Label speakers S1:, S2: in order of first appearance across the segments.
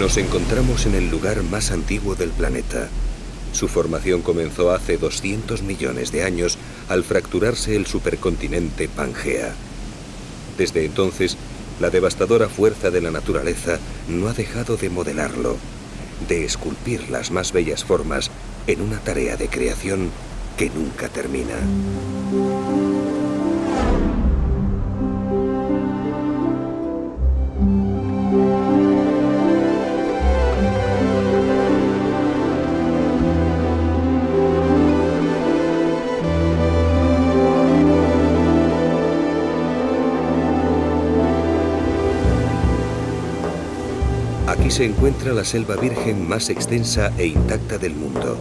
S1: Nos encontramos en el lugar más antiguo del planeta. Su formación comenzó hace 200 millones de años al fracturarse el supercontinente Pangea. Desde entonces, la devastadora fuerza de la naturaleza no ha dejado de modelarlo, de esculpir las más bellas formas en una tarea de creación que nunca termina. Aquí se encuentra la selva virgen más extensa e intacta del mundo,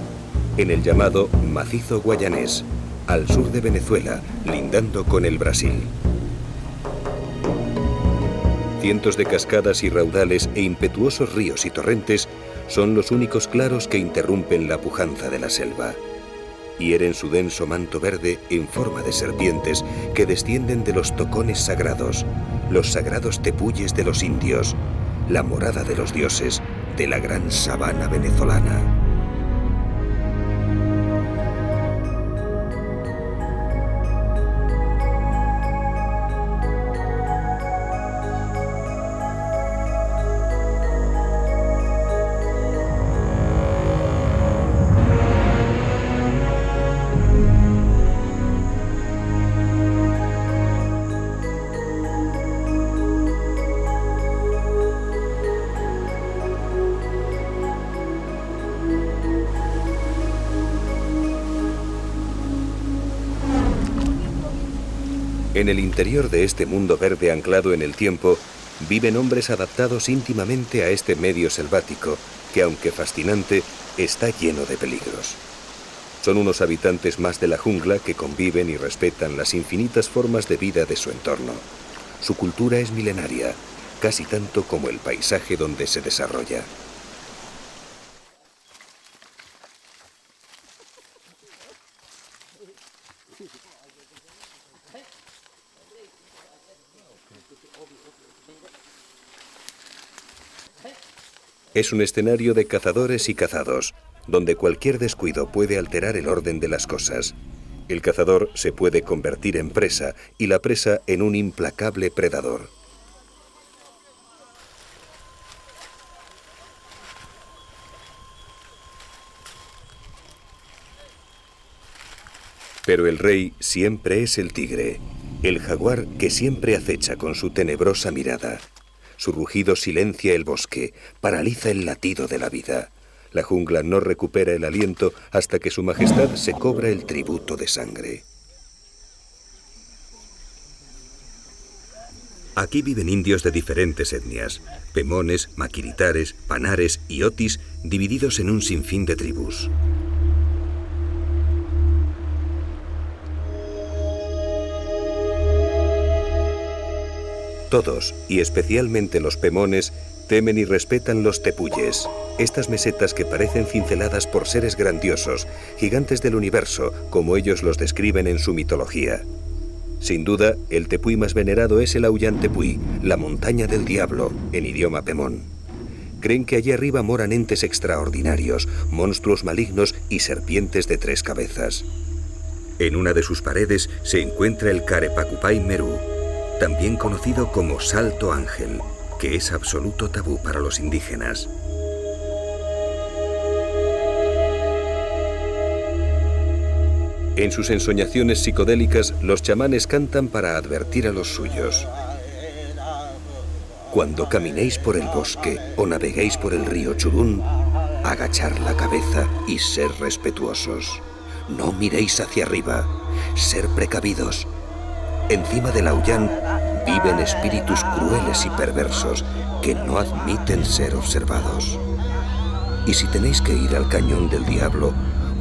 S1: en el llamado Macizo Guayanés, al sur de Venezuela, lindando con el Brasil. Cientos de cascadas y raudales e impetuosos ríos y torrentes son los únicos claros que interrumpen la pujanza de la selva. Hieren su denso manto verde en forma de serpientes que descienden de los tocones sagrados, los sagrados tepuyes de los indios, la morada de los dioses de la gran sabana venezolana. En el interior de este mundo verde anclado en el tiempo, viven hombres adaptados íntimamente a este medio selvático, que aunque fascinante, está lleno de peligros. Son unos habitantes más de la jungla que conviven y respetan las infinitas formas de vida de su entorno. Su cultura es milenaria, casi tanto como el paisaje donde se desarrolla. Es un escenario de cazadores y cazados, donde cualquier descuido puede alterar el orden de las cosas. El cazador se puede convertir en presa y la presa en un implacable predador. Pero el rey siempre es el tigre, el jaguar que siempre acecha con su tenebrosa mirada. Su rugido silencia el bosque, paraliza el latido de la vida. La jungla no recupera el aliento hasta que su majestad se cobra el tributo de sangre. Aquí viven indios de diferentes etnias, pemones, maquiritares, panares y otis, divididos en un sinfín de tribus. Todos, y especialmente los pemones, temen y respetan los tepuyes, estas mesetas que parecen cinceladas por seres grandiosos, gigantes del universo, como ellos los describen en su mitología. Sin duda, el tepuy más venerado es el Aullantepuy, la montaña del diablo, en idioma pemón. Creen que allí arriba moran entes extraordinarios, monstruos malignos y serpientes de 3 cabezas. En una de sus paredes se encuentra el Carepacupay Merú, también conocido como Salto Ángel, que es absoluto tabú para los indígenas. En sus ensoñaciones psicodélicas, los chamanes cantan para advertir a los suyos. Cuando caminéis por el bosque o naveguéis por el río Churún, agachar la cabeza y ser respetuosos. No miréis hacia arriba, ser precavidos. Encima del Aullan viven espíritus crueles y perversos que no admiten ser observados. Y si tenéis que ir al cañón del diablo,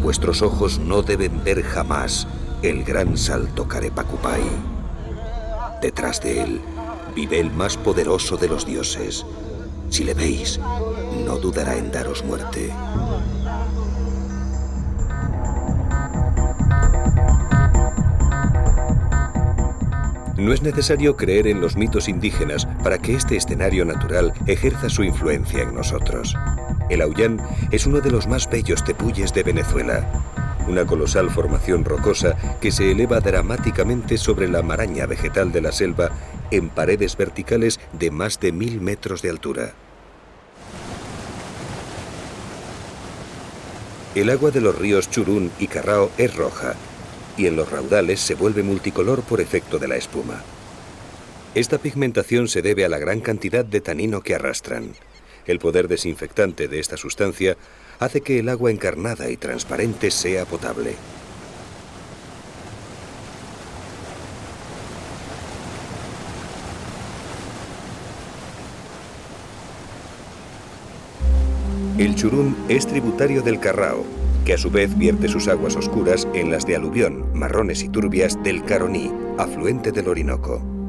S1: vuestros ojos no deben ver jamás el gran salto Carepacupay. Detrás de él vive el más poderoso de los dioses. Si le veis, no dudará en daros muerte. No es necesario creer en los mitos indígenas para que este escenario natural ejerza su influencia en nosotros. El Auyán es uno de los más bellos tepuyes de Venezuela, una colosal formación rocosa que se eleva dramáticamente sobre la maraña vegetal de la selva en paredes verticales de más de 1000 metros de altura. El agua de los ríos Churún y Carrao es roja, y en los raudales se vuelve multicolor por efecto de la espuma. Esta pigmentación se debe a la gran cantidad de tanino que arrastran. El poder desinfectante de esta sustancia hace que el agua encarnada y transparente sea potable. El Churún es tributario del Carrao, que a su vez vierte sus aguas oscuras en las de aluvión, marrones y turbias del Caroní, afluente del Orinoco.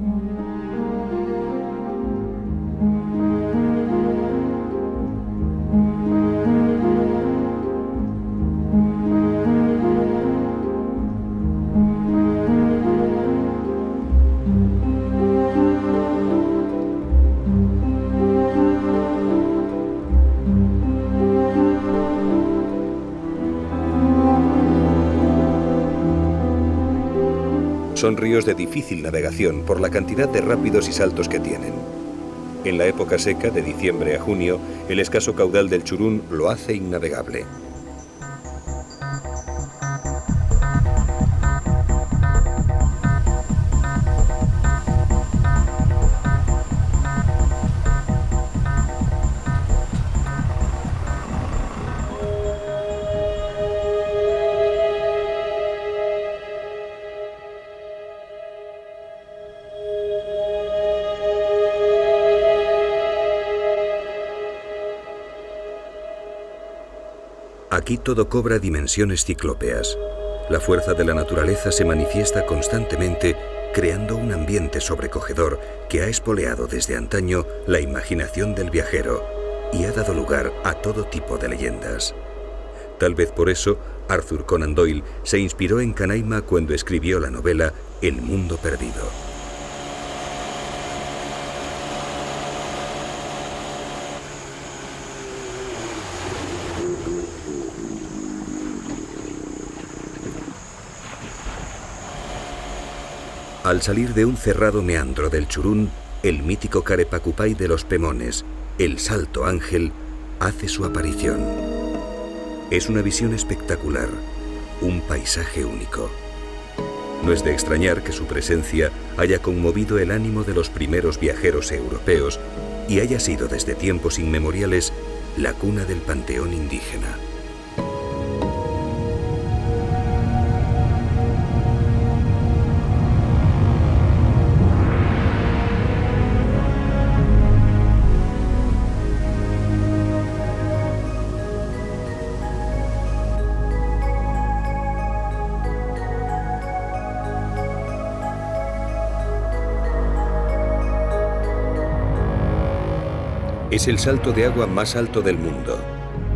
S1: Son ríos de difícil navegación por la cantidad de rápidos y saltos que tienen. En la época seca, de diciembre a junio, el escaso caudal del Churún lo hace innavegable. Aquí todo cobra dimensiones ciclópeas. La fuerza de la naturaleza se manifiesta constantemente, creando un ambiente sobrecogedor que ha espoleado desde antaño la imaginación del viajero y ha dado lugar a todo tipo de leyendas. Tal vez por eso, Arthur Conan Doyle se inspiró en Canaima cuando escribió la novela El Mundo Perdido. Al salir de un cerrado meandro del Churún, el mítico Carepacupay de los Pemones, el Salto Ángel, hace su aparición. Es una visión espectacular, un paisaje único. No es de extrañar que su presencia haya conmovido el ánimo de los primeros viajeros europeos y haya sido desde tiempos inmemoriales la cuna del panteón indígena. Es el salto de agua más alto del mundo.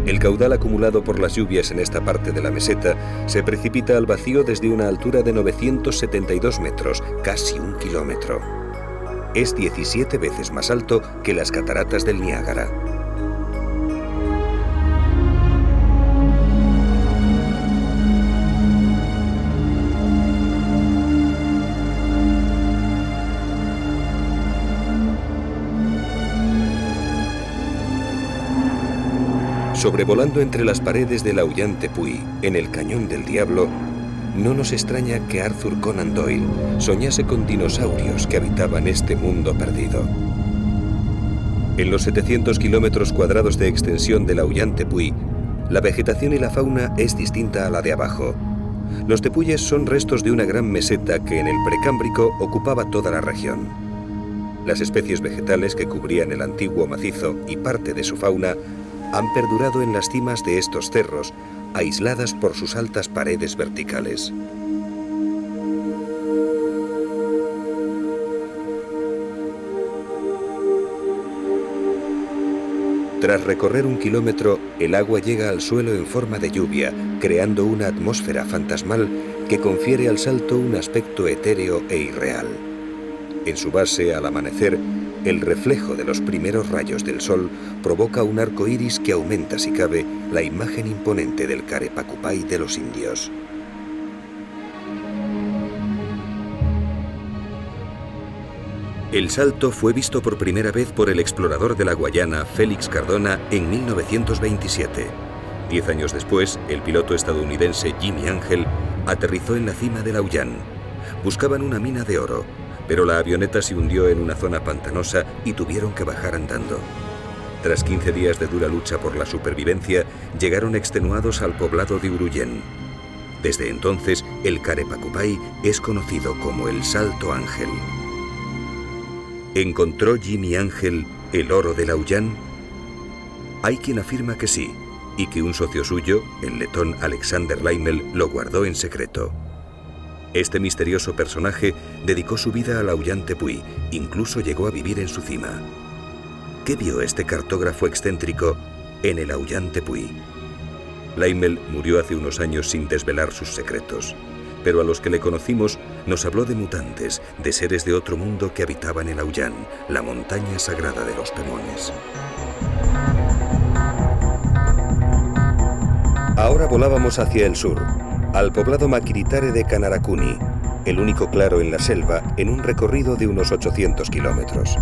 S1: El caudal acumulado por las lluvias en esta parte de la meseta se precipita al vacío desde una altura de 972 metros, casi 1 kilómetro. Es 17 veces más alto que las cataratas del Niágara. Sobrevolando entre las paredes del Auyán Tepuy, en el Cañón del Diablo, no nos extraña que Arthur Conan Doyle soñase con dinosaurios que habitaban este mundo perdido. En los 700 kilómetros cuadrados de extensión del Auyán Tepuy, la vegetación y la fauna es distinta a la de abajo. Los tepuyes son restos de una gran meseta que en el Precámbrico ocupaba toda la región. Las especies vegetales que cubrían el antiguo macizo y parte de su fauna han perdurado en las cimas de estos cerros, aisladas por sus altas paredes verticales. Tras recorrer 1 kilómetro, el agua llega al suelo en forma de lluvia, creando una atmósfera fantasmal que confiere al salto un aspecto etéreo e irreal. En su base, al amanecer, el reflejo de los primeros rayos del sol provoca un arco iris que aumenta, si cabe, la imagen imponente del Carepacupay de los indios. El Salto fue visto por primera vez por el explorador de la Guayana, Félix Cardona, en 1927. 10 años después, el piloto estadounidense Jimmy Ángel aterrizó en la cima del Auyán. Buscaban una mina de oro, pero la avioneta se hundió en una zona pantanosa y tuvieron que bajar andando. Tras 15 días de dura lucha por la supervivencia, llegaron extenuados al poblado de Urullén. Desde entonces, el Carepacupay es conocido como el Salto Ángel. ¿Encontró Jimmy Ángel el oro del Auyán? Hay quien afirma que sí, y que un socio suyo, el letón Alexander Leimel, lo guardó en secreto. Este misterioso personaje dedicó su vida al Auyán Tepuy, incluso llegó a vivir en su cima. ¿Qué vio este cartógrafo excéntrico en el Auyán Tepuy? Leimel murió hace unos años sin desvelar sus secretos, pero a los que le conocimos nos habló de mutantes, de seres de otro mundo que habitaban el Auyán, la montaña sagrada de los Pemones. Ahora volábamos hacia el sur, al poblado Maquiritare de Canaracuni, el único claro en la selva en un recorrido de unos 800 kilómetros.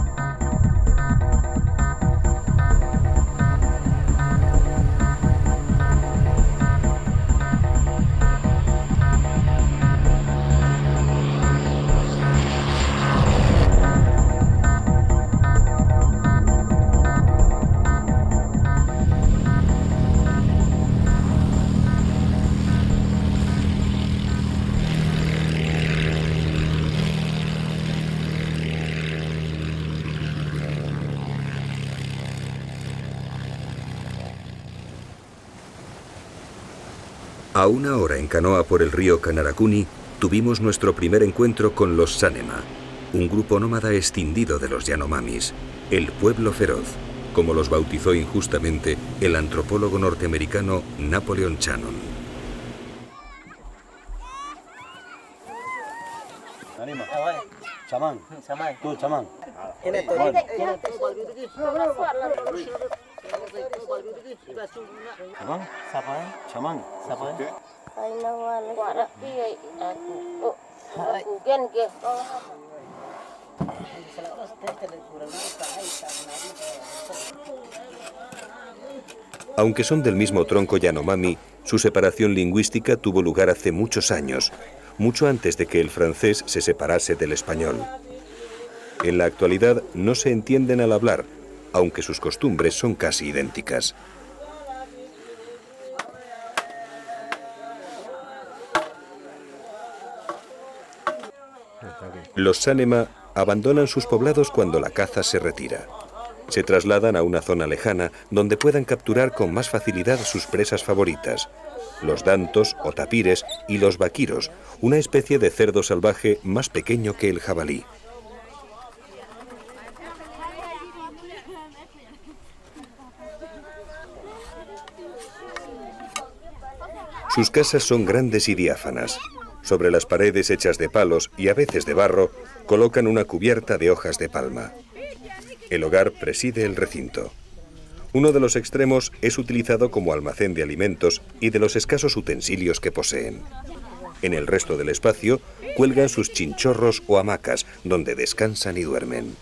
S1: A una hora en canoa por el río Canaracuni, tuvimos nuestro primer encuentro con los Sanema, un grupo nómada escindido de los Yanomamis, el pueblo feroz, como los bautizó injustamente el antropólogo norteamericano Napoleon Shannon.
S2: Chamán, tú chamán. Chamán.
S1: Aunque son del mismo tronco Yanomami, su separación lingüística tuvo lugar hace muchos años, mucho antes de que el francés se separase del español. En la actualidad no se entienden al hablar, aunque sus costumbres son casi idénticas. Los Sanema abandonan sus poblados cuando la caza se retira. Se trasladan a una zona lejana donde puedan capturar con más facilidad sus presas favoritas, los dantos o tapires y los vaquiros, una especie de cerdo salvaje más pequeño que el jabalí. Sus casas son grandes y diáfanas. Sobre las paredes hechas de palos y a veces de barro, colocan una cubierta de hojas de palma. El hogar preside el recinto. Uno de los extremos es utilizado como almacén de alimentos y de los escasos utensilios que poseen. En el resto del espacio cuelgan sus chinchorros o hamacas, donde descansan y duermen.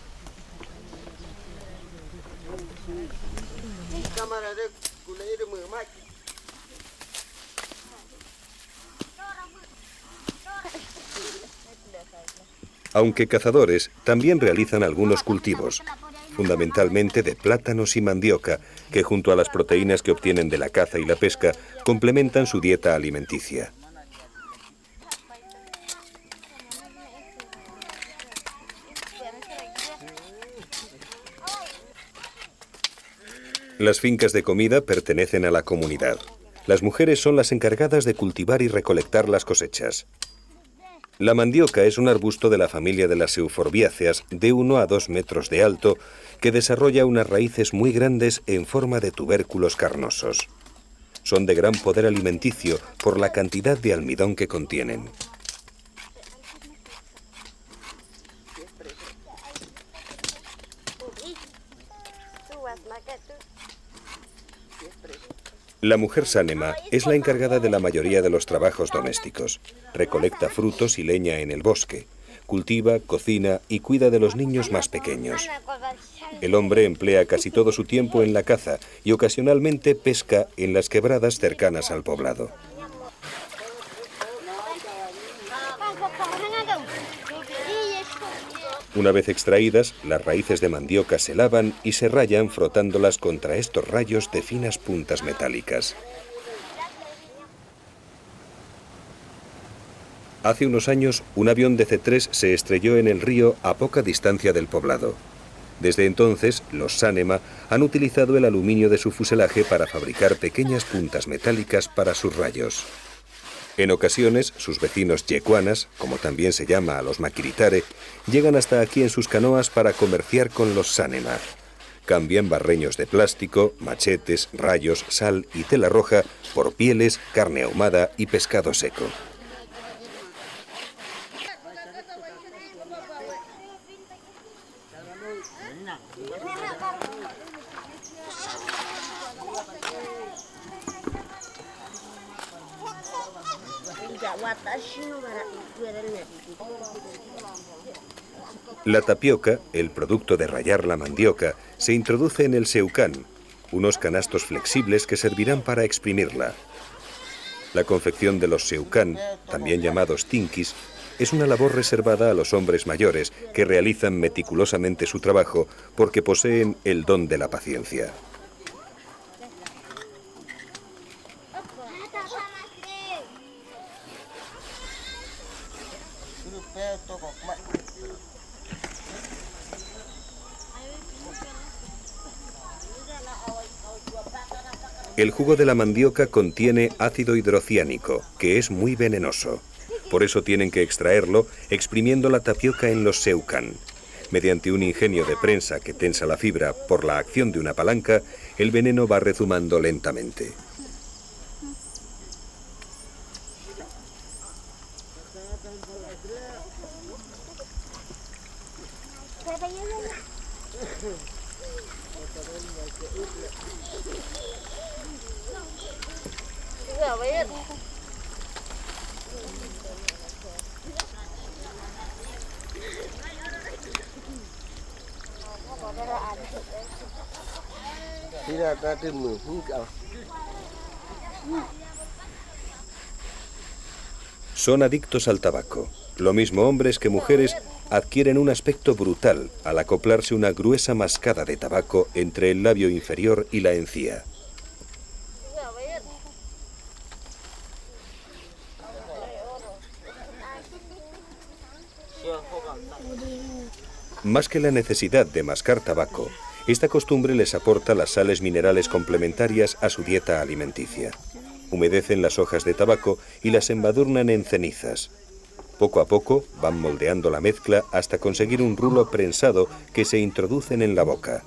S1: Aunque cazadores, también realizan algunos cultivos, fundamentalmente de plátanos y mandioca, que junto a las proteínas que obtienen de la caza y la pesca, complementan su dieta alimenticia. Las fincas de comida pertenecen a la comunidad. Las mujeres son las encargadas de cultivar y recolectar las cosechas. La mandioca es un arbusto de la familia de las euforbiáceas de 1 a 2 metros de alto que desarrolla unas raíces muy grandes en forma de tubérculos carnosos. Son de gran poder alimenticio por la cantidad de almidón que contienen. La mujer sánema es la encargada de la mayoría de los trabajos domésticos. Recolecta frutos y leña en el bosque, cultiva, cocina y cuida de los niños más pequeños. El hombre emplea casi todo su tiempo en la caza y ocasionalmente pesca en las quebradas cercanas al poblado. Una vez extraídas, las raíces de mandioca se lavan y se rayan frotándolas contra estos rayos de finas puntas metálicas. Hace unos años, un avión de C-3 se estrelló en el río a poca distancia del poblado. Desde entonces, los Sánema han utilizado el aluminio de su fuselaje para fabricar pequeñas puntas metálicas para sus rayos. En ocasiones, sus vecinos yecuanas, como también se llama a los maquiritare, llegan hasta aquí en sus canoas para comerciar con los Sánema. Cambian barreños de plástico, machetes, rayos, sal y tela roja por pieles, carne ahumada y pescado seco. La tapioca, el producto de rallar la mandioca, se introduce en el seucán, unos canastos flexibles que servirán para exprimirla. La confección de los seucán, también llamados tinquis, es una labor reservada a los hombres mayores que realizan meticulosamente su trabajo porque poseen el don de la paciencia. El jugo de la mandioca contiene ácido hidrociánico, que es muy venenoso. Por eso tienen que extraerlo exprimiendo la tapioca en los seucán. Mediante un ingenio de prensa que tensa la fibra por la acción de una palanca, el veneno va rezumando lentamente. Son adictos al tabaco. Lo mismo hombres que mujeres adquieren un aspecto brutal al acoplarse una gruesa mascada de tabaco entre el labio inferior y la encía. Más que la necesidad de mascar tabaco, esta costumbre les aporta las sales minerales complementarias a su dieta alimenticia. Humedecen las hojas de tabaco y las embadurnan en cenizas. Poco a poco van moldeando la mezcla hasta conseguir un rulo prensado que se introducen en la boca.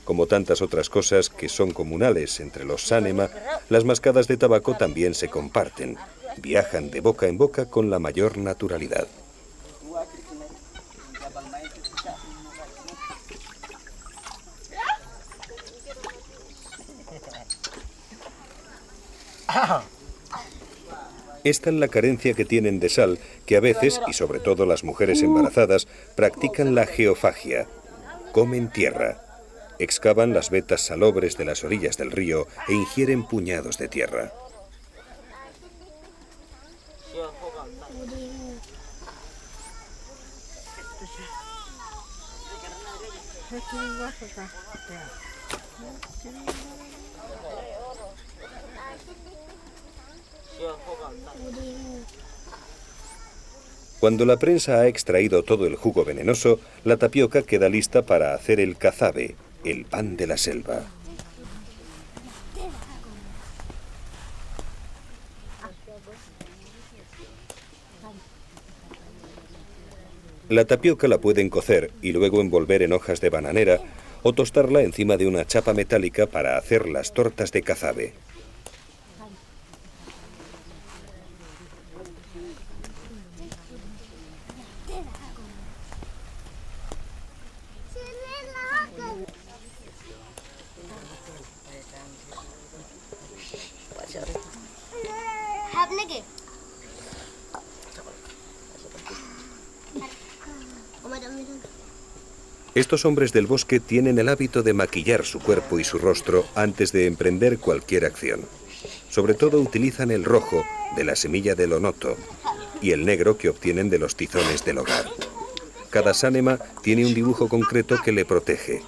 S1: Como tantas otras cosas que son comunales entre los Sánema, las mascadas de tabaco también se comparten. Viajan de boca en boca con la mayor naturalidad. Esta es la carencia que tienen de sal, que a veces, y sobre todo las mujeres embarazadas, practican la geofagia. Comen tierra. Excavan las vetas salobres de las orillas del río e ingieren puñados de tierra. Cuando la prensa ha extraído todo el jugo venenoso, la tapioca queda lista para hacer el cazabe, el pan de la selva. La tapioca la pueden cocer y luego envolver en hojas de bananera o tostarla encima de una chapa metálica para hacer las tortas de cazabe. Estos hombres del bosque tienen el hábito de maquillar su cuerpo y su rostro antes de emprender cualquier acción. Sobre todo utilizan el rojo de la semilla del onoto y el negro que obtienen de los tizones del hogar. Cada sánema tiene un dibujo concreto que le protege.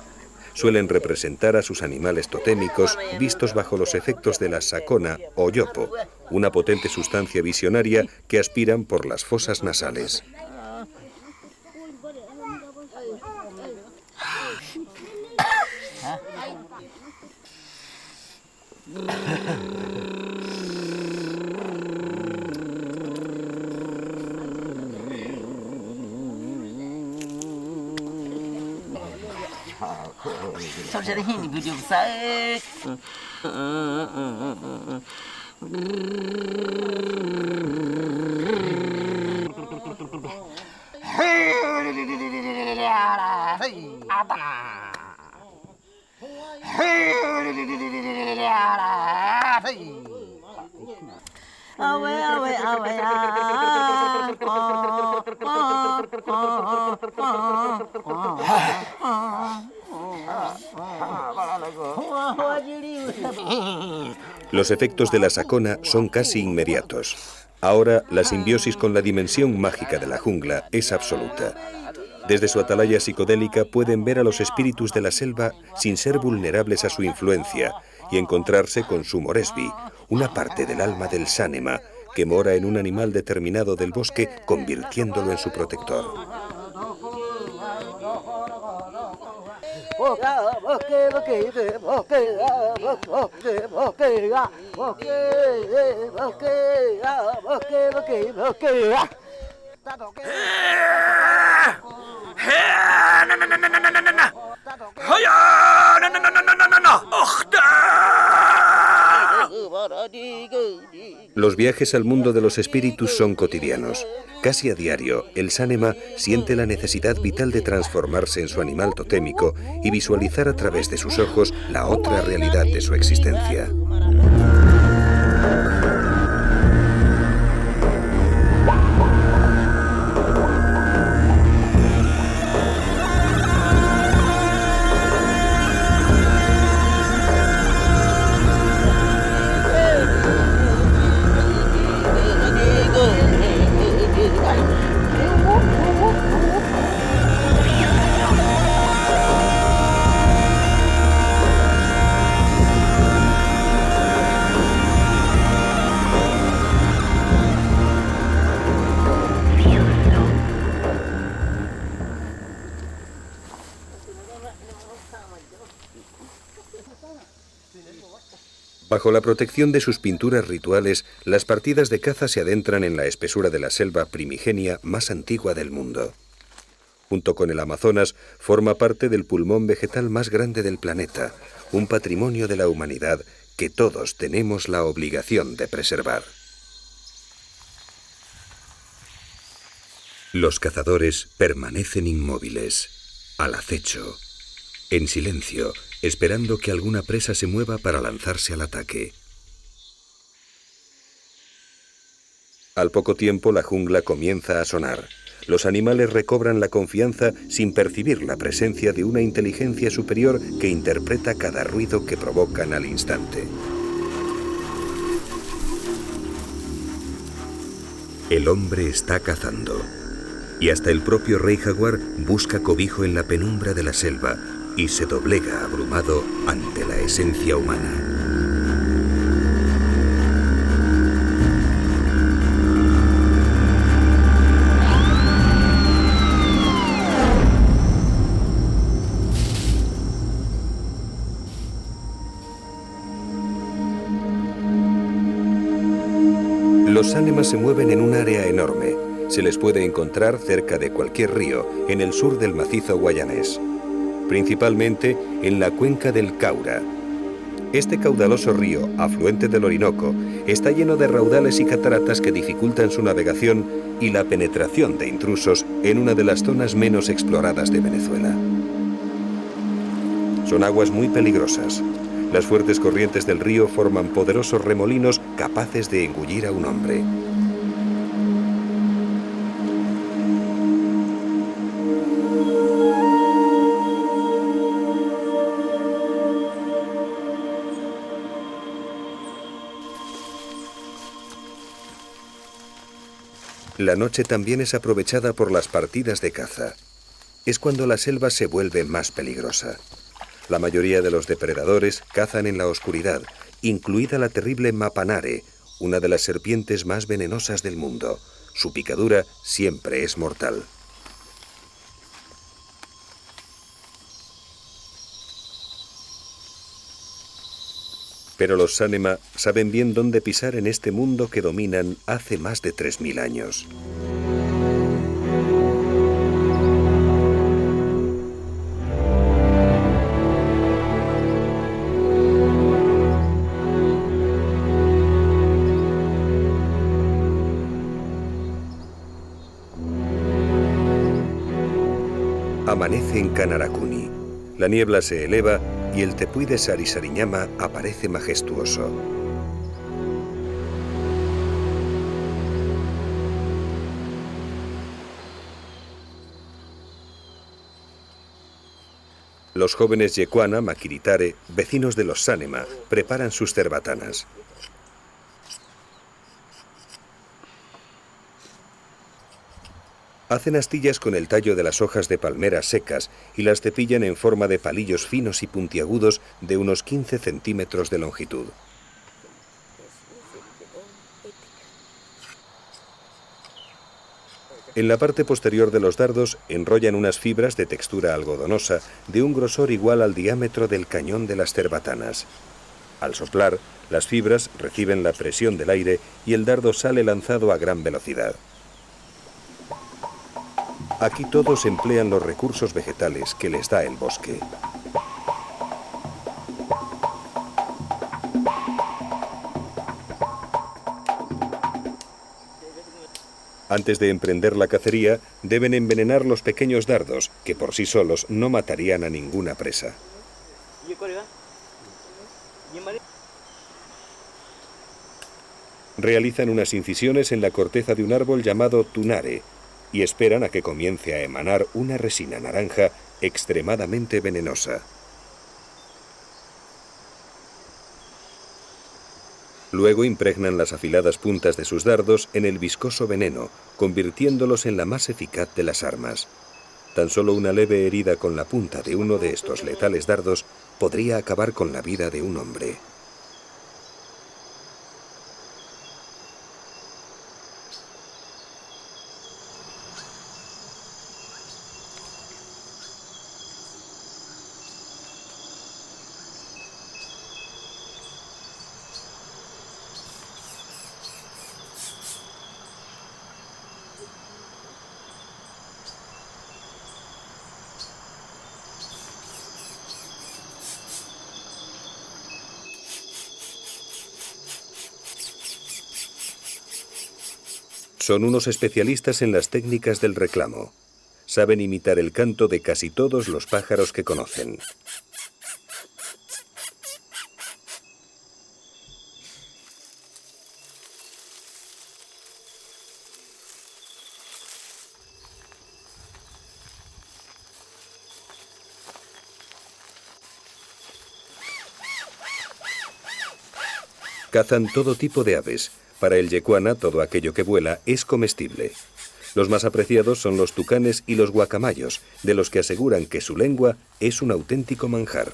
S1: Suelen representar a sus animales totémicos vistos bajo los efectos de la sakona o yopo, una potente sustancia visionaria que aspiran por las fosas nasales. Los efectos de la sakona son casi inmediatos. Ahora, la simbiosis con la dimensión mágica de la jungla es absoluta. Desde su atalaya psicodélica pueden ver a los espíritus de la selva sin ser vulnerables a su influencia y encontrarse con su moresby, una parte del alma del sánema que mora en un animal determinado del bosque, convirtiéndolo en su protector. Los viajes al mundo de los espíritus son cotidianos. Casi a diario, el sánema siente la necesidad vital de transformarse en su animal totémico y visualizar a través de sus ojos la otra realidad de su existencia. Bajo la protección de sus pinturas rituales, las partidas de caza se adentran en la espesura de la selva primigenia más antigua del mundo. Junto con el Amazonas, forma parte del pulmón vegetal más grande del planeta, un patrimonio de la humanidad que todos tenemos la obligación de preservar. Los cazadores permanecen inmóviles, al acecho, en silencio, esperando que alguna presa se mueva para lanzarse al ataque. Al poco tiempo, la jungla comienza a sonar. Los animales recobran la confianza sin percibir la presencia de una inteligencia superior que interpreta cada ruido que provocan al instante. El hombre está cazando, y hasta el propio rey jaguar busca cobijo en la penumbra de la selva y se doblega abrumado ante la esencia humana. Los sánemas se mueven en un área enorme. Se les puede encontrar cerca de cualquier río en el sur del macizo guayanés, principalmente en la cuenca del Caura. Este caudaloso río, afluente del Orinoco, está lleno de raudales y cataratas que dificultan su navegación y la penetración de intrusos en una de las zonas menos exploradas de Venezuela. Son aguas muy peligrosas. Las fuertes corrientes del río forman poderosos remolinos capaces de engullir a un hombre. La noche también es aprovechada por las partidas de caza. Es cuando la selva se vuelve más peligrosa. La mayoría de los depredadores cazan en la oscuridad, incluida la terrible mapanare, una de las serpientes más venenosas del mundo. Su picadura siempre es mortal. Pero los Sanema saben bien dónde pisar en este mundo que dominan hace más de 3000 años. Amanece en Kanarakuni. La niebla se eleva y el tepuy de Sarisariñama aparece majestuoso. Los jóvenes Yekuana Makiritare, vecinos de los Sanema, preparan sus cerbatanas. Hacen astillas con el tallo de las hojas de palmeras secas y las cepillan en forma de palillos finos y puntiagudos de unos 15 centímetros de longitud. En la parte posterior de los dardos enrollan unas fibras de textura algodonosa de un grosor igual al diámetro del cañón de las cerbatanas. Al soplar, las fibras reciben la presión del aire y el dardo sale lanzado a gran velocidad. Aquí todos emplean los recursos vegetales que les da el bosque. Antes de emprender la cacería, deben envenenar los pequeños dardos, que por sí solos no matarían a ninguna presa. Realizan unas incisiones en la corteza de un árbol llamado tunare, y esperan a que comience a emanar una resina naranja extremadamente venenosa. Luego impregnan las afiladas puntas de sus dardos en el viscoso veneno, convirtiéndolos en la más eficaz de las armas. Tan solo una leve herida con la punta de uno de estos letales dardos podría acabar con la vida de un hombre. Son unos especialistas en las técnicas del reclamo. Saben imitar el canto de casi todos los pájaros que conocen. Cazan todo tipo de aves. Para el Yekuana, todo aquello que vuela es comestible. Los más apreciados son los tucanes y los guacamayos, de los que aseguran que su lengua es un auténtico manjar.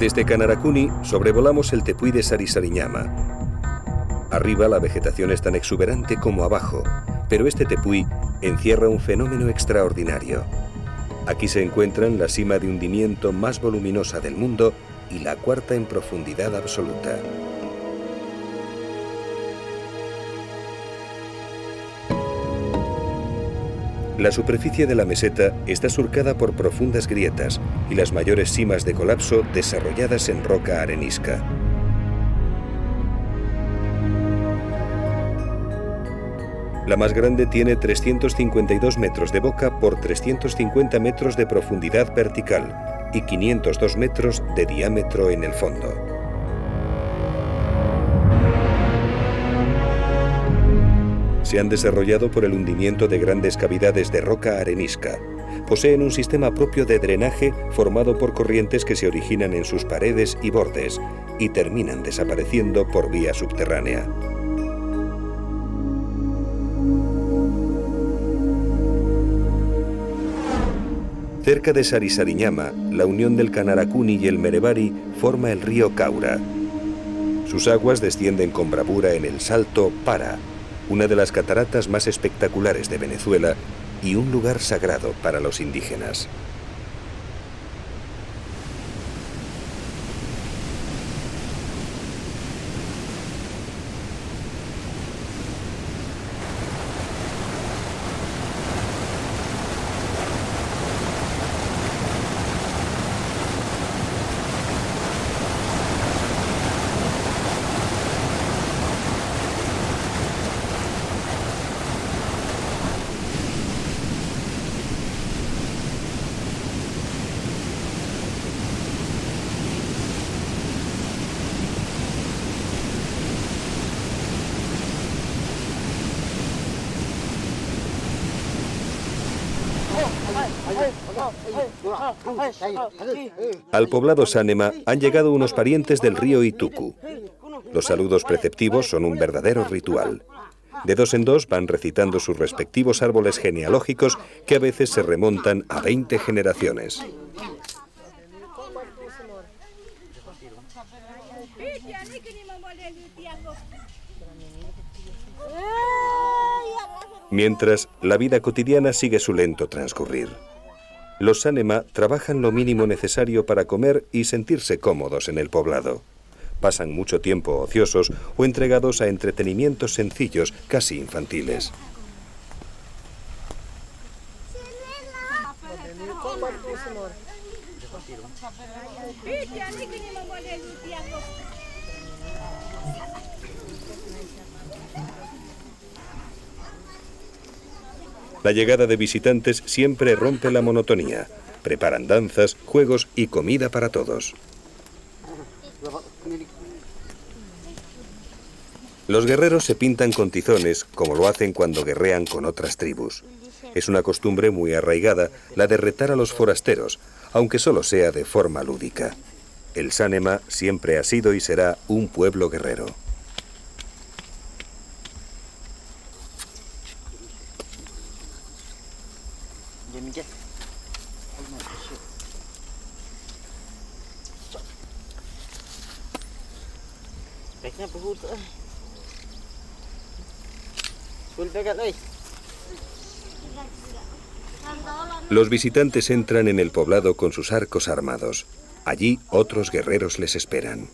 S1: Desde Kanarakuni sobrevolamos el tepuy de Sarisariñama. Arriba la vegetación es tan exuberante como abajo, pero este tepuy encierra un fenómeno extraordinario. Aquí se encuentran la cima de hundimiento más voluminosa del mundo y la cuarta en profundidad absoluta. La superficie de la meseta está surcada por profundas grietas y las mayores simas de colapso desarrolladas en roca arenisca. La más grande tiene 352 metros de boca por 350 metros de profundidad vertical, y 502 metros de diámetro en el fondo. Se han desarrollado por el hundimiento de grandes cavidades de roca arenisca. Poseen un sistema propio de drenaje formado por corrientes que se originan en sus paredes y bordes y terminan desapareciendo por vía subterránea. Cerca de Sarisariñama, la unión del Canaracuni y el Merebari forma el río Caura. Sus aguas descienden con bravura en el Salto Para, una de las cataratas más espectaculares de Venezuela y un lugar sagrado para los indígenas. Al poblado Sánema han llegado unos parientes del río Itucu. Los saludos preceptivos son un verdadero ritual. De dos en dos van recitando sus respectivos árboles genealógicos que a veces se remontan a 20 generaciones. Mientras, la vida cotidiana sigue su lento transcurrir. Los Sánema trabajan lo mínimo necesario para comer y sentirse cómodos en el poblado. Pasan mucho tiempo ociosos o entregados a entretenimientos sencillos, casi infantiles. La llegada de visitantes siempre rompe la monotonía. Preparan danzas, juegos y comida para todos. Los guerreros se pintan con tizones, como lo hacen cuando guerrean con otras tribus. Es una costumbre muy arraigada la de retar a los forasteros, aunque solo sea de forma lúdica. El Sánema siempre ha sido y será un pueblo guerrero. Los visitantes entran en el poblado con sus arcos armados. Allí otros guerreros les esperan.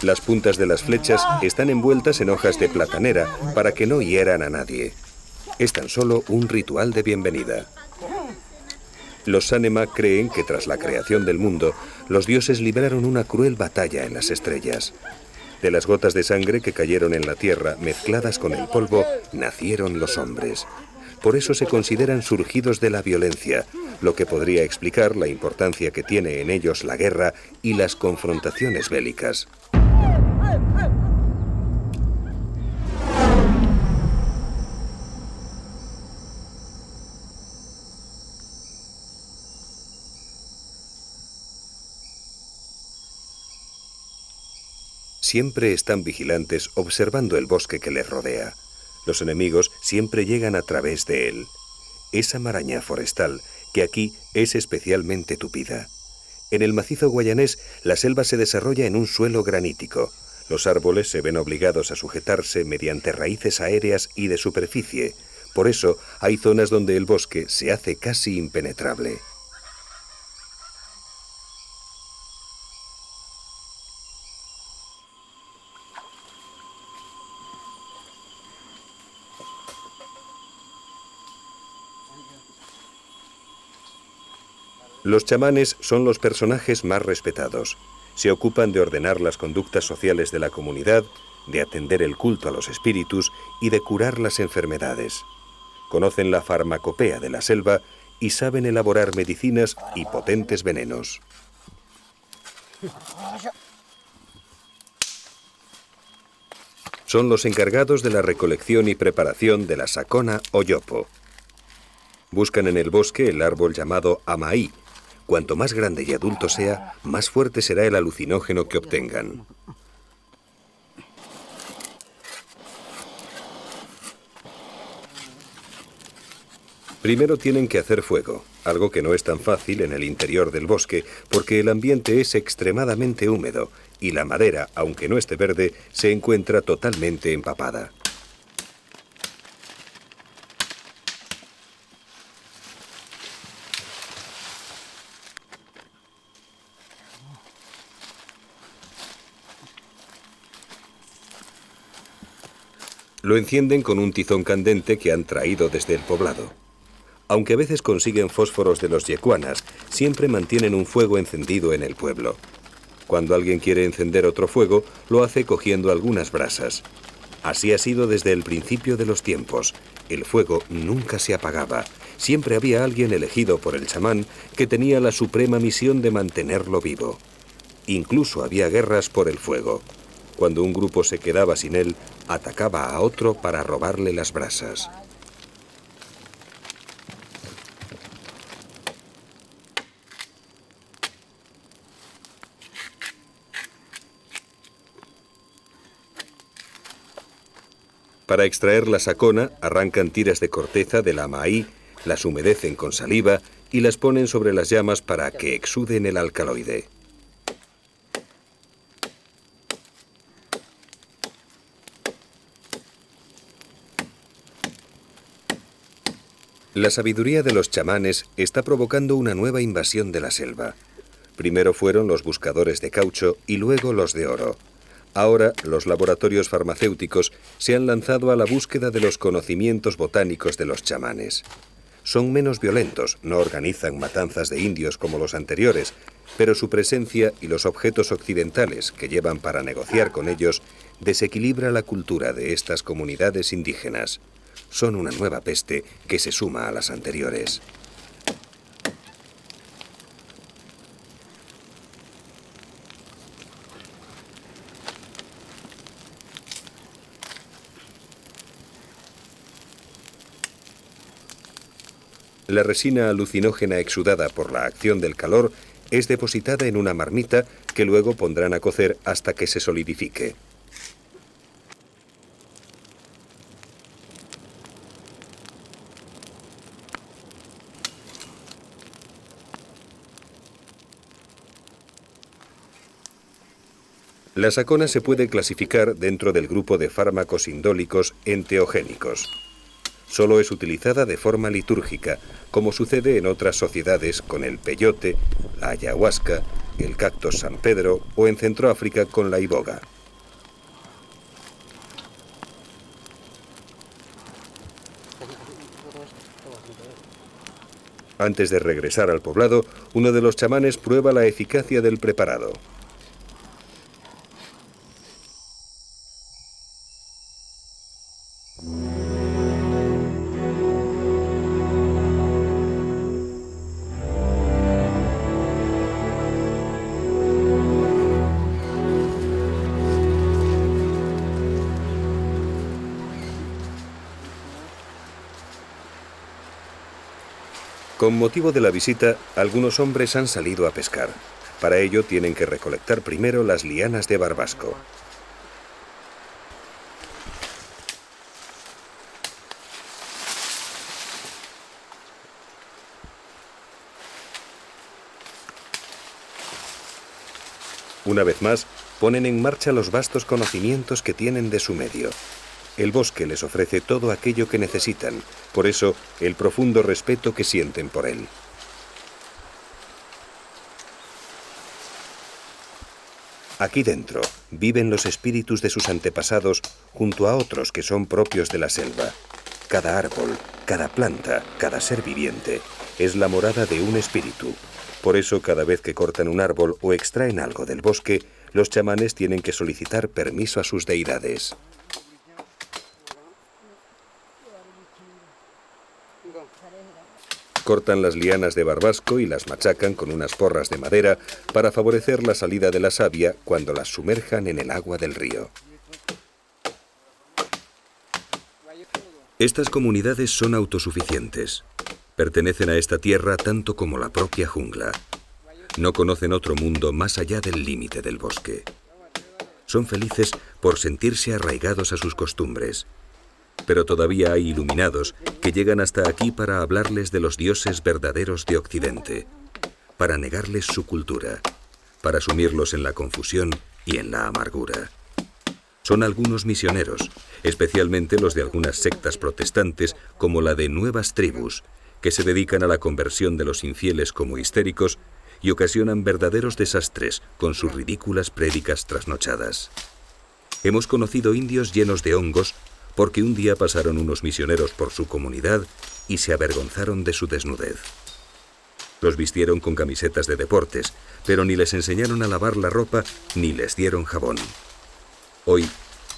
S1: Las puntas de las flechas están envueltas en hojas de platanera para que no hieran a nadie. Es tan solo un ritual de bienvenida. Los Sánema creen que tras la creación del mundo, los dioses libraron una cruel batalla en las estrellas. De las gotas de sangre que cayeron en la tierra, mezcladas con el polvo, nacieron los hombres. Por eso se consideran surgidos de la violencia, lo que podría explicar la importancia que tiene en ellos la guerra y las confrontaciones bélicas. Siempre están vigilantes observando el bosque que les rodea. Los enemigos siempre llegan a través de él. Esa maraña forestal, que aquí es especialmente tupida. En el macizo guayanés, la selva se desarrolla en un suelo granítico. Los árboles se ven obligados a sujetarse mediante raíces aéreas y de superficie. Por eso, hay zonas donde el bosque se hace casi impenetrable. Los chamanes son los personajes más respetados. Se ocupan de ordenar las conductas sociales de la comunidad, de atender el culto a los espíritus y de curar las enfermedades. Conocen la farmacopea de la selva y saben elaborar medicinas y potentes venenos. Son los encargados de la recolección y preparación de la sacona o yopo. Buscan en el bosque el árbol llamado amaí. Cuanto más grande y adulto sea, más fuerte será el alucinógeno que obtengan. Primero tienen que hacer fuego, algo que no es tan fácil en el interior del bosque, porque el ambiente es extremadamente húmedo y la madera, aunque no esté verde, se encuentra totalmente empapada. Lo encienden con un tizón candente que han traído desde el poblado. Aunque a veces consiguen fósforos de los yecuanas, siempre mantienen un fuego encendido en el pueblo. Cuando alguien quiere encender otro fuego, lo hace cogiendo algunas brasas. Así ha sido desde el principio de los tiempos. El fuego nunca se apagaba. Siempre había alguien elegido por el chamán que tenía la suprema misión de mantenerlo vivo. Incluso había guerras por el fuego. Cuando un grupo se quedaba sin él, atacaba a otro para robarle las brasas. Para extraer la sacona, arrancan tiras de corteza de la amaí, las humedecen con saliva y las ponen sobre las llamas para que exuden el alcaloide. La sabiduría de los chamanes está provocando una nueva invasión de la selva. Primero fueron los buscadores de caucho y luego los de oro. Ahora, los laboratorios farmacéuticos se han lanzado a la búsqueda de los conocimientos botánicos de los chamanes. Son menos violentos, no organizan matanzas de indios como los anteriores, pero su presencia y los objetos occidentales que llevan para negociar con ellos desequilibra la cultura de estas comunidades indígenas. Son una nueva peste que se suma a las anteriores. La resina alucinógena exudada por la acción del calor es depositada en una marmita que luego pondrán a cocer hasta que se solidifique. La sacona se puede clasificar dentro del grupo de fármacos indólicos enteogénicos. Solo es utilizada de forma litúrgica, como sucede en otras sociedades con el peyote, la ayahuasca, el cactus San Pedro o en Centroáfrica con la iboga. Antes de regresar al poblado, uno de los chamanes prueba la eficacia del preparado. Con motivo de la visita, algunos hombres han salido a pescar. Para ello tienen que recolectar primero las lianas de barbasco. Una vez más, ponen en marcha los vastos conocimientos que tienen de su medio. El bosque les ofrece todo aquello que necesitan, por eso el profundo respeto que sienten por él. Aquí dentro viven los espíritus de sus antepasados junto a otros que son propios de la selva. Cada árbol, cada planta, cada ser viviente es la morada de un espíritu. Por eso, cada vez que cortan un árbol o extraen algo del bosque, los chamanes tienen que solicitar permiso a sus deidades. Cortan las lianas de barbasco y las machacan con unas porras de madera para favorecer la salida de la savia cuando las sumerjan en el agua del río. Estas comunidades son autosuficientes. Pertenecen a esta tierra tanto como la propia jungla. No conocen otro mundo más allá del límite del bosque. Son felices por sentirse arraigados a sus costumbres. Pero todavía hay iluminados que llegan hasta aquí para hablarles de los dioses verdaderos de Occidente, para negarles su cultura, para sumirlos en la confusión y en la amargura. Son algunos misioneros, especialmente los de algunas sectas protestantes como la de Nuevas Tribus, que se dedican a la conversión de los infieles como histéricos y ocasionan verdaderos desastres con sus ridículas prédicas trasnochadas. Hemos conocido indios llenos de hongos porque un día pasaron unos misioneros por su comunidad y se avergonzaron de su desnudez. Los vistieron con camisetas de deportes, pero ni les enseñaron a lavar la ropa ni les dieron jabón. Hoy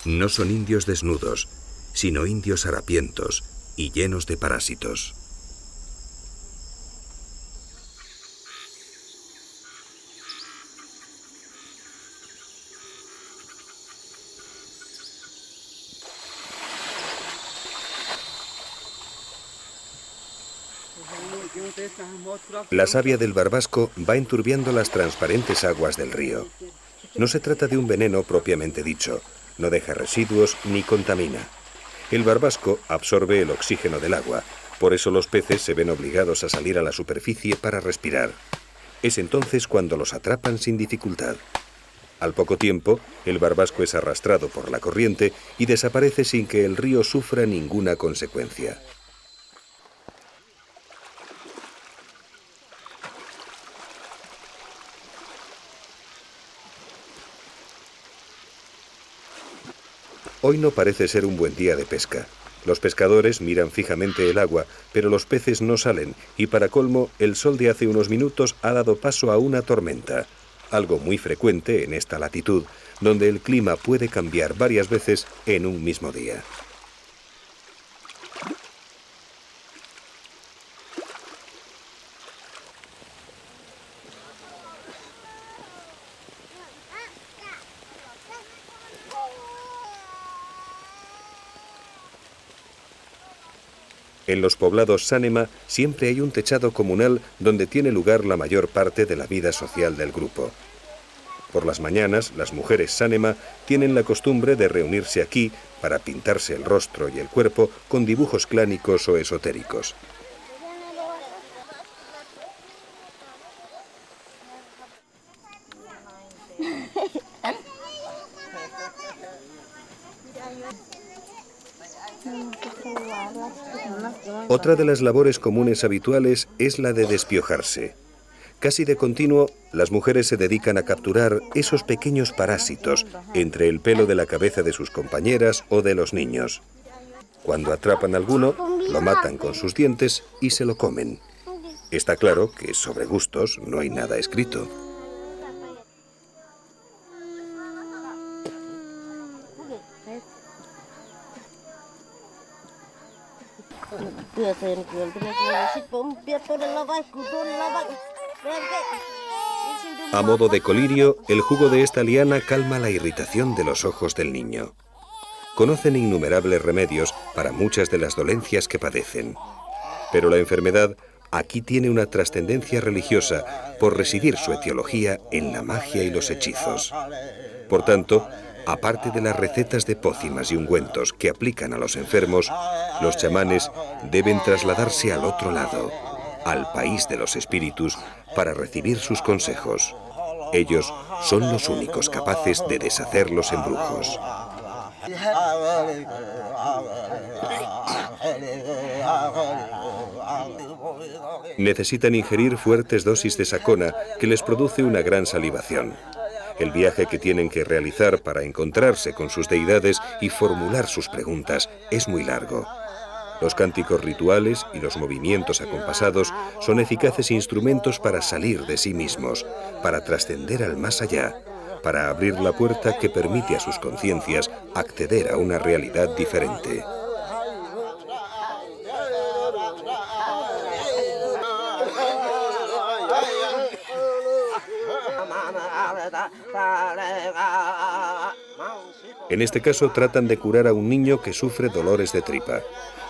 S1: no son indios desnudos, sino indios harapientos y llenos de parásitos. La savia del barbasco va enturbiando las transparentes aguas del río. No se trata de un veneno propiamente dicho, no deja residuos ni contamina. El barbasco absorbe el oxígeno del agua, por eso los peces se ven obligados a salir a la superficie para respirar. Es entonces cuando los atrapan sin dificultad. Al poco tiempo, el barbasco es arrastrado por la corriente y desaparece sin que el río sufra ninguna consecuencia. Hoy no parece ser un buen día de pesca. Los pescadores miran fijamente el agua, pero los peces no salen y para colmo, el sol de hace unos minutos ha dado paso a una tormenta, algo muy frecuente en esta latitud, donde el clima puede cambiar varias veces en un mismo día. En los poblados Sánema siempre hay un techado comunal donde tiene lugar la mayor parte de la vida social del grupo. Por las mañanas, las mujeres Sánema tienen la costumbre de reunirse aquí para pintarse el rostro y el cuerpo con dibujos clánicos o esotéricos. Otra de las labores comunes habituales es la de despiojarse. Casi de continuo, las mujeres se dedican a capturar esos pequeños parásitos entre el pelo de la cabeza de sus compañeras o de los niños. Cuando atrapan alguno, lo matan con sus dientes y se lo comen. Está claro que sobre gustos no hay nada escrito. A modo de colirio, el jugo de esta liana calma la irritación de los ojos del niño. Conocen innumerables remedios para muchas de las dolencias que padecen. Pero la enfermedad aquí tiene una trascendencia religiosa por residir su etiología en la magia y los hechizos. Por tanto, aparte de las recetas de pócimas y ungüentos que aplican a los enfermos, los chamanes deben trasladarse al otro lado, al país de los espíritus, para recibir sus consejos. Ellos son los únicos capaces de deshacer los embrujos. Necesitan ingerir fuertes dosis de sacona que les produce una gran salivación. El viaje que tienen que realizar para encontrarse con sus deidades y formular sus preguntas es muy largo. Los cánticos rituales y los movimientos acompasados son eficaces instrumentos para salir de sí mismos, para trascender al más allá, para abrir la puerta que permite a sus conciencias acceder a una realidad diferente. En este caso tratan de curar a un niño que sufre dolores de tripa.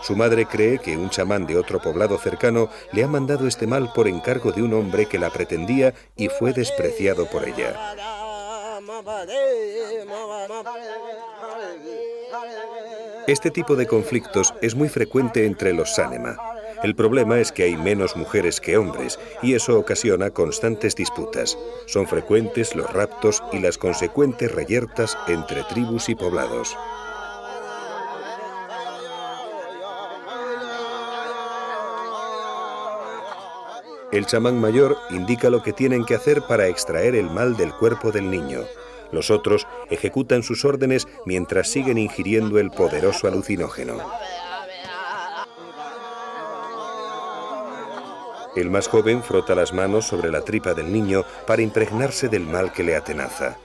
S1: Su madre cree que un chamán de otro poblado cercano le ha mandado este mal por encargo de un hombre que la pretendía y fue despreciado por ella. Este tipo de conflictos es muy frecuente entre los Sanema. El problema es que hay menos mujeres que hombres y eso ocasiona constantes disputas. Son frecuentes los raptos y las consecuentes reyertas entre tribus y poblados. El chamán mayor indica lo que tienen que hacer para extraer el mal del cuerpo del niño. Los otros ejecutan sus órdenes mientras siguen ingiriendo el poderoso alucinógeno. El más joven frota las manos sobre la tripa del niño para impregnarse del mal que le atenaza.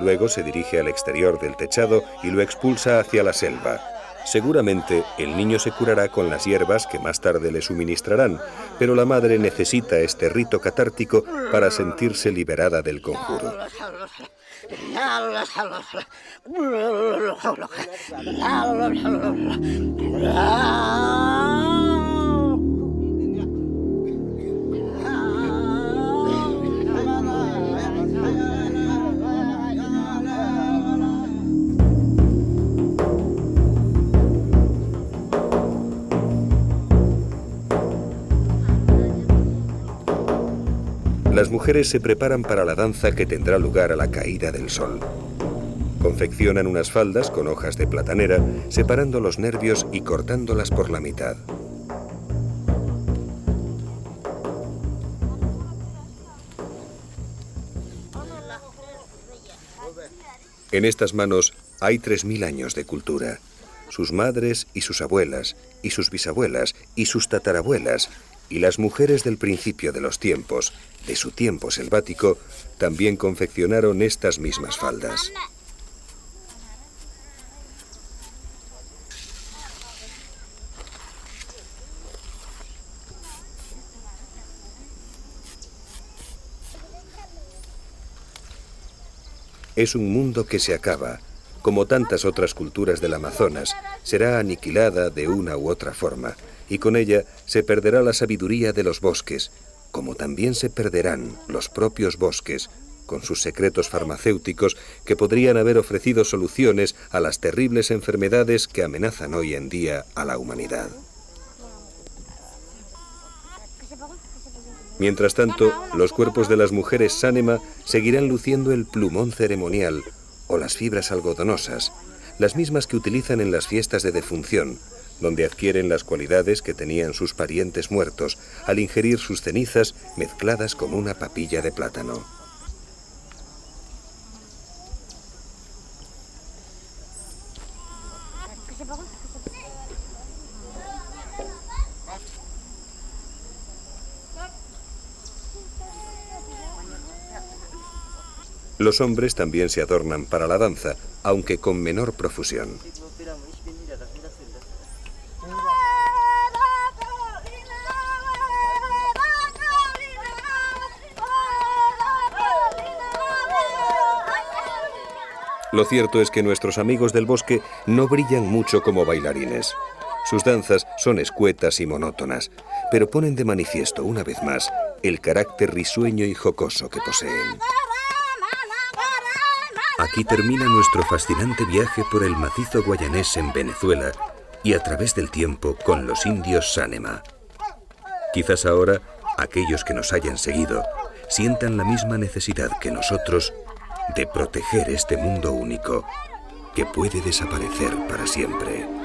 S1: Luego se dirige al exterior del techado y lo expulsa hacia la selva. Seguramente el niño se curará con las hierbas que más tarde le suministrarán, pero la madre necesita este rito catártico para sentirse liberada del conjuro. Las mujeres se preparan para la danza que tendrá lugar a la caída del sol. Confeccionan unas faldas con hojas de platanera, separando los nervios y cortándolas por la mitad. En estas manos hay 3000 años de cultura. Sus madres y sus abuelas, y sus bisabuelas, y sus tatarabuelas, y las mujeres del principio de los tiempos, de su tiempo selvático, también confeccionaron estas mismas faldas. Es un mundo que se acaba. Como tantas otras culturas del Amazonas, será aniquilada de una u otra forma, y con ella se perderá la sabiduría de los bosques, como también se perderán los propios bosques, con sus secretos farmacéuticos que podrían haber ofrecido soluciones a las terribles enfermedades que amenazan hoy en día a la humanidad. Mientras tanto, los cuerpos de las mujeres Sanema seguirán luciendo el plumón ceremonial o las fibras algodonosas, las mismas que utilizan en las fiestas de defunción, donde adquieren las cualidades que tenían sus parientes muertos al ingerir sus cenizas mezcladas con una papilla de plátano. Los hombres también se adornan para la danza, aunque con menor profusión. Lo cierto es que nuestros amigos del bosque no brillan mucho como bailarines. Sus danzas son escuetas y monótonas, pero ponen de manifiesto una vez más el carácter risueño y jocoso que poseen. Aquí termina nuestro fascinante viaje por el macizo guayanés en Venezuela y a través del tiempo con los indios Sanema. Quizás ahora aquellos que nos hayan seguido sientan la misma necesidad que nosotros de proteger este mundo único que puede desaparecer para siempre.